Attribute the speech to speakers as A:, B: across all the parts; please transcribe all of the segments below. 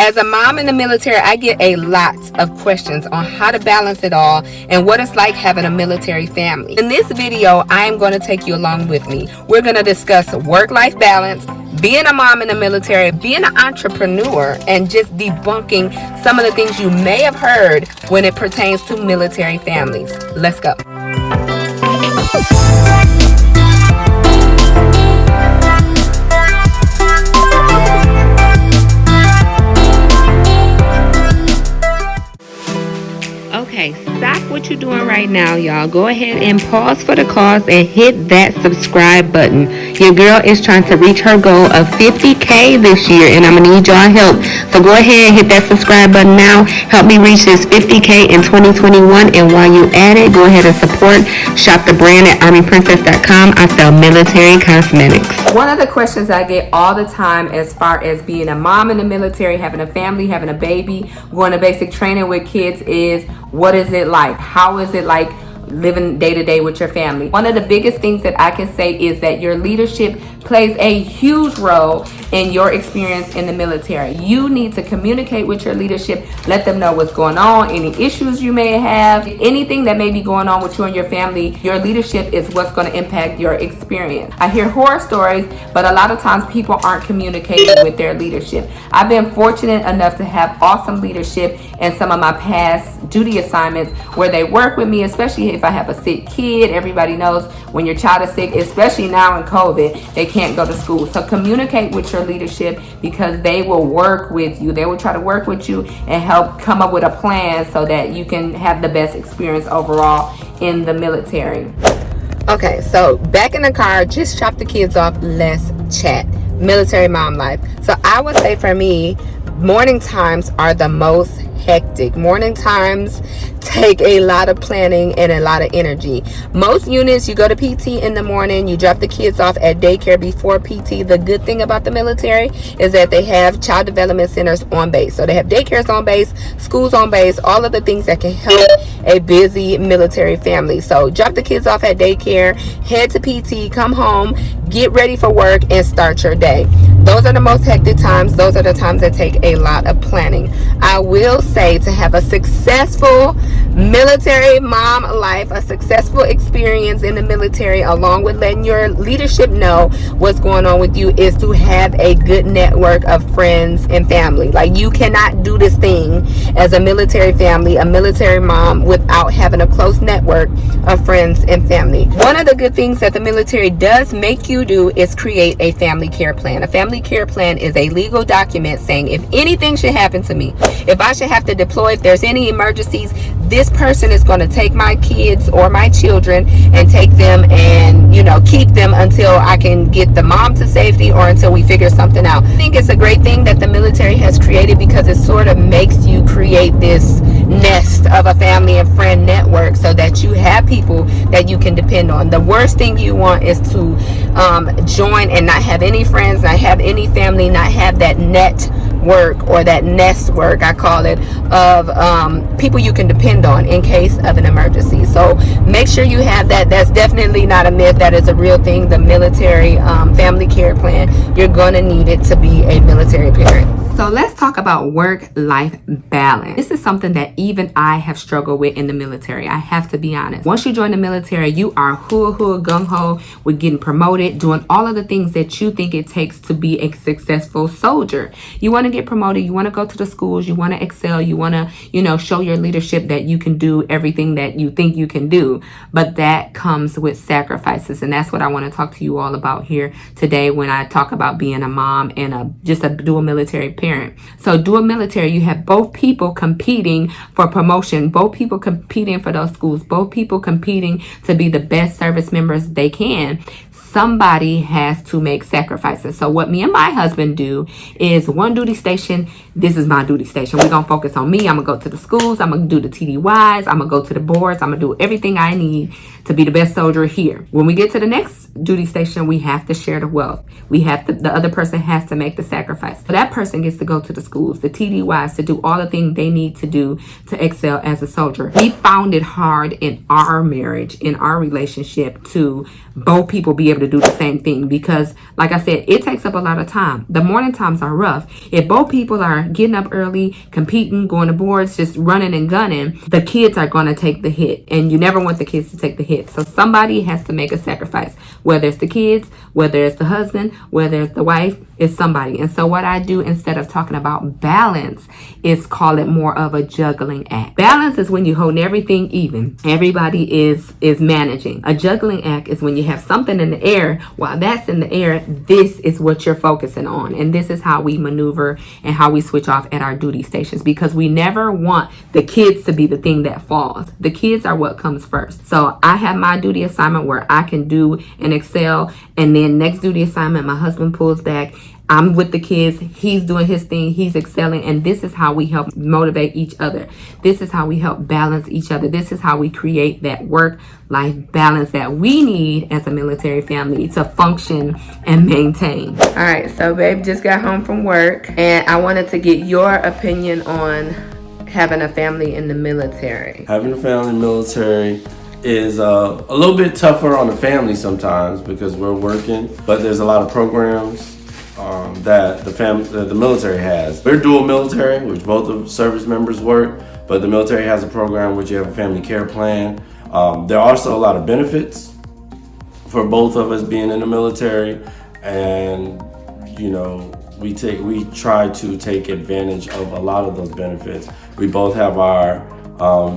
A: As a mom in the military, I get a lot of questions on how to balance it all and what it's like having a military family. In this video, I am going to take you along with me. We're going to discuss work-life balance, being a mom in the military, being an entrepreneur, and just debunking some of the things you may have heard when it pertains to military families. Let's go. Okay, stop what you're doing right now, y'all. Go ahead and pause for the cause and hit that subscribe button. Your girl is trying to reach her goal of 50K this year, and I'm going to need y'all help. So go ahead and hit that subscribe button now. Help me reach this 50K in 2021. And while you at it, go ahead and support. Shop the brand at armyprincess.com. I sell military cosmetics. One of the questions I get all the time as far as being a mom in the military, having a family, having a baby, going to basic training with kids is, what is it like? How is it like living day to day with your family? One of the biggest things that I can say is that your leadership plays a huge role in your experience in the military. You need to communicate with your leadership, let them know what's going on, any issues you may have, anything that may be going on with you and your family. Your leadership is what's going to impact your experience. I hear horror stories, but a lot of times people aren't communicating with their leadership. I've been fortunate enough to have awesome leadership in some of my past duty assignments where they work with me, especially if I have a sick kid. Everybody knows when your child is sick, especially now in COVID, they can't go to school. So communicate with your leadership, because they will work with you. They will try to work with you and help come up with a plan so that you can have the best experience overall in the military. Okay, so back in the car, just drop the kids off. Let's chat. Military mom life. So I would say for me, morning times are the most hectic. Morning times take a lot of planning and a lot of energy. Most units, you go to PT in the morning, you drop the kids off at daycare before PT. The good thing about the military is that they have child development centers on base. So they have daycares on base, schools on base, all of the things that can help a busy military family. So drop the kids off at daycare, head to PT, come home, get ready for work, and start your day. Those are the most hectic times. Those are the times that take a lot of planning. I will say, to have a successful military mom life, a successful experience in the military, along with letting your leadership know what's going on with you, is to have a good network of friends and family. Like, you cannot do this thing as a military family, a military mom, without having a close network of friends and family. One of the good things that the military does make you do is create a family care plan. A family care plan is a legal document saying, if anything should happen to me, if I should have to deploy, if there's any emergencies, this person is going to take my kids or my children and take them and, keep them until I can get the mom to safety or until we figure something out. I think it's a great thing that the military has created, because it sort of makes you create this nest of a family and friend network so that you have people that you can depend on. The worst thing you want is to join and not have any friends, not have any family, not have that network or that nest work, I call it, of people you can depend on in case of an emergency. So make sure you have that. That's definitely not a myth. That is a real thing. The military family care plan, you're going to need it to be a military parent. So let's talk about work-life balance. This is something that even I have struggled with in the military. I have to be honest. Once you join the military, you are hoo-hoo, gung-ho with getting promoted, doing all of the things that you think it takes to be a successful soldier. You want to get promoted. You want to go to the schools. You want to excel. You want to, show your leadership that you can do everything that you think you can do. But that comes with sacrifices. And that's what I want to talk to you all about here today when I talk about being a mom and just a dual military parent. So dual military, you have both people competing for promotion, both people competing for those schools, both people competing to be the best service members they can. Somebody has to make sacrifices. So what me and my husband do is, one duty station, this is my duty station. We're going to focus on me. I'm going to go to the schools. I'm going to do the TDYs. I'm going to go to the boards. I'm going to do everything I need to be the best soldier here. When we get to the next duty station, we have to share the wealth. We have to, the other person has to make the sacrifice. So that person gets to go to the schools, the TDYs, to do all the things they need to do to excel as a soldier. We found it hard in our marriage, in our relationship, to both people be able to do the same thing, because like I said, it takes up a lot of time. The morning times are rough. If both people are getting up early, competing, going to boards, just running and gunning, the kids are going to take the hit, and you never want the kids to take the hit. So somebody has to make a sacrifice, whether it's the kids, whether it's the husband, whether it's the wife, it's somebody. And so what I do, instead of talking about balance, is call it more of a juggling act. Balance is when you're holding everything even. Everybody is managing. A juggling act is when you have something in the air. While that's in the air, this is what you're focusing on. And this is how we maneuver and how we switch off at our duty stations, because we never want the kids to be the thing that falls. The kids are what comes first. So I have my duty assignment where I can do and excel, and then next duty assignment, my husband pulls back. I'm with the kids, he's doing his thing, he's excelling, and this is how we help motivate each other. This is how we help balance each other. This is how we create that work-life balance that we need as a military family to function and maintain. All right, so babe just got home from work, and I wanted to get your opinion on having a family in the military.
B: Having a family in the military is a little bit tougher on the family sometimes because we're working, but there's a lot of programs that the military has. We're dual military, which both of service members work, but the military has a program which you have a family care plan. There are also a lot of benefits for both of us being in the military, and we try to take advantage of a lot of those benefits. We both have our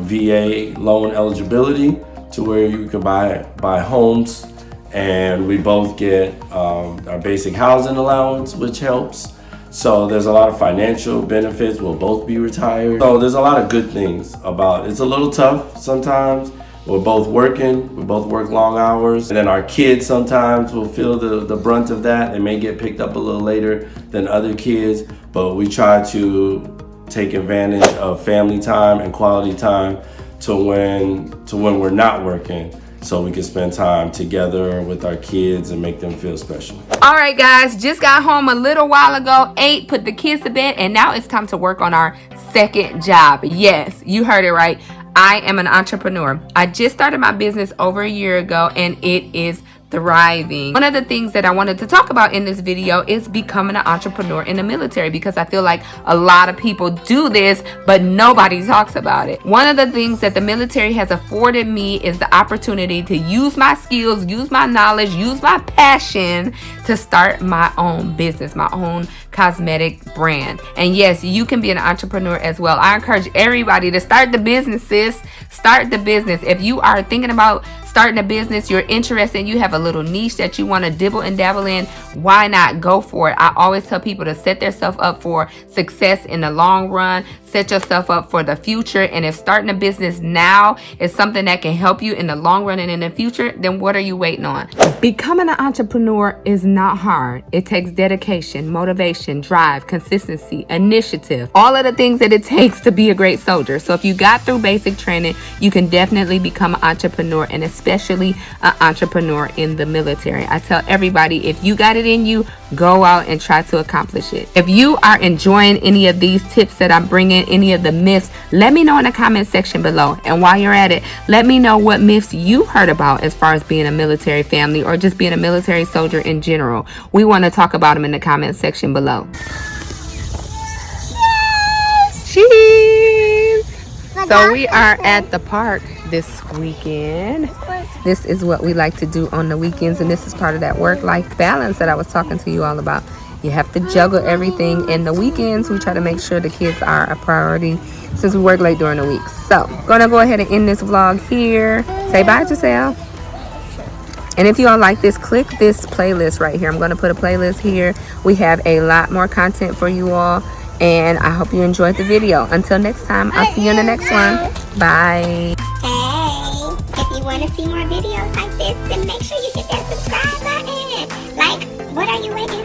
B: VA loan eligibility to where you can buy homes, and we both get our basic housing allowance, which helps. So there's a lot of financial benefits. We'll both be retired. So there's a lot of good things about it. It's a little tough sometimes. We're both working. We both work long hours. And then our kids sometimes will feel the brunt of that. They may get picked up a little later than other kids, but we try to take advantage of family time and quality time to when we're not working, so we can spend time together with our kids and make them feel special.
A: All right, guys, just got home a little while ago, ate, put the kids to bed, and now it's time to work on our second job. Yes, you heard it right. I am an entrepreneur. I just started my business over a year ago, and it is thriving. One of the things that I wanted to talk about in this video is becoming an entrepreneur in the military, because I feel like a lot of people do this, but nobody talks about it. One of the things that the military has afforded me is the opportunity to use my skills, use my knowledge, use my passion to start my own business, my own cosmetic brand. And yes, you can be an entrepreneur as well. I encourage everybody to start the business, sis. Start the business. If you are thinking about starting a business, you're interested, you have a little niche that you want to dibble and dabble in, why not go for it? I always tell people to set themselves up for success in the long run. Set yourself up for the future. And if starting a business now is something that can help you in the long run and in the future, then what are you waiting on? Becoming an entrepreneur is not hard. It takes dedication, motivation, drive, consistency, initiative, all of the things that it takes to be a great soldier. So if you got through basic training, you can definitely become an entrepreneur, and especially an entrepreneur in the military. I tell everybody, if you got it in you, go out and try to accomplish it. If you are enjoying any of these tips that I'm bringing, any of the myths, let me know in the comment section below. And while you're at it, let me know what myths you heard about as far as being a military family or just being a military soldier in general. We want to talk about them in the comment section below. Cheese! So we are at the park this weekend. This is what we like to do on the weekends, and this is part of that work-life balance that I was talking to you all about. You have to juggle everything. In the weekends, we try to make sure the kids are a priority since we work late during the week. So, gonna go ahead and end this vlog here. Say bye, Giselle. And if you all like this, click this playlist right here. I'm gonna put a playlist here. We have a lot more content for you all, and I hope you enjoyed the video. Until next time, I'll see you in the next one. Bye.
C: Hey, if you want to see more videos like this, then make sure you hit that subscribe button. Like, what are you waiting